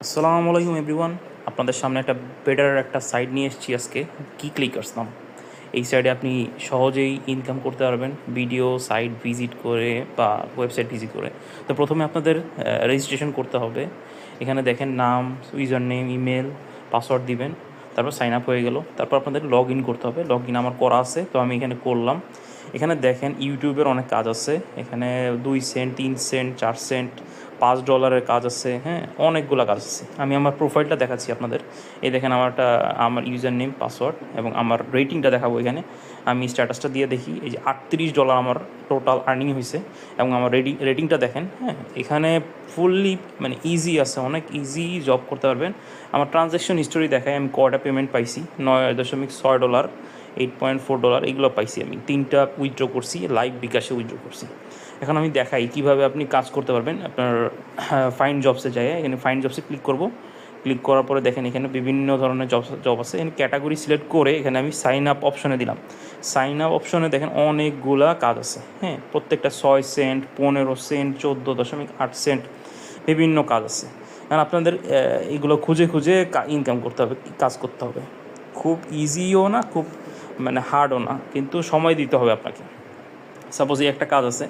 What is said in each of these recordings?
আসসালামু আলাইকুম এভরিওয়ান। আপনাদের সামনে একটা বেটার একটা সাইট নিয়ে এসেছি আজকে, কি ক্লিকার্স নাম। এই সাইটে আপনি সহজেই ইনকাম করতে পারবেন ভিডিও সাইট ভিজিট করে বা ওয়েবসাইট ভিজিট করে। তো প্রথমে আপনাদের রেজিস্ট্রেশন করতে হবে। এখানে দেখেন নাম, ইউজার নেম, ইমেল, পাসওয়ার্ড দিবেন, তারপর সাইন আপ হয়ে গেল। তারপর আপনাদের লগ ইন করতে হবে। লগ ইন আমার করা আছে, তো আমি এখানে করলাম। এখানে দেখেন ইউটিউবের অনেক কাজ আছে। এখানে 2 সেন্ট, 3 সেন্ট, 4 সেন্ট, $5 কাজ আছে। হ্যাঁ, অনেকগুলো কাজ আছে। আমি আমার প্রোফাইলটা দেখাচ্ছি আপনাদের। এই দেখেন আমার ইউজার নেম, পাসওয়ার্ড এবং আমার রেটিংটা দেখাবো এখানে। আমি স্ট্যাটাসটা দিয়ে দেখি, এই যে $38 আমার টোটাল আর্নিং হয়েছে এবং আমার রেটিংটা দেখেন। হ্যাঁ, এখানে ফুললি মানে ইজি আছে, অনেক ইজি জব করতে পারবেন। আমার ট্রানজ্যাকশন হিস্টোরি দেখায় আমি কয়টা পেমেন্ট পাইছি। $9.6, $8.4 এগুলো পাইছি। আমি 3টা উইথড্র করছি, লাইভ বিকাশে উইথড্র করছি। এখন আমি দেখাই কীভাবে আপনি কাজ করতে পারবেন। আপনার ফাইন্ড জবসে যায়, এখানে ফাইন্ড জবসে ক্লিক করব। ক্লিক করার পরে দেখেন এখানে বিভিন্ন ধরনের জব আছে। এখানে ক্যাটাগরি সিলেক্ট করে এখানে আমি সাইন আপ অপশনে দিলাম। সাইন আপ অপশনে দেখেন অনেকগুলা কাজ আছে। হ্যাঁ, প্রত্যেকটা 6 সেন্ট, 15 সেন্ট, 14.8 সেন্ট বিভিন্ন কাজ আছে। কারণ আপনাদের এগুলো খুঁজে খুঁজে ইনকাম করতে হবে, কাজ করতে হবে। খুব ইজিও না, খুব মানে হার্ডও না, কিন্তু সময় দিতে হবে আপনাকে। সাপোজ এই একটা কাজ আছে,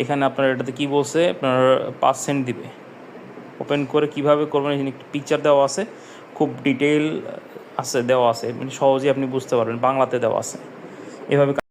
এখানে আপনার এটাতে কী বলছে, আপনার 5 সেন্ট দিবে। ওপেন করে কীভাবে করবেন, এখানে একটি পিকচার দেওয়া আছে, খুব ডিটেল আছে দেওয়া আছে, মানে সহজেই আপনি বুঝতে পারবেন, বাংলাতে দেওয়া আছে। এভাবে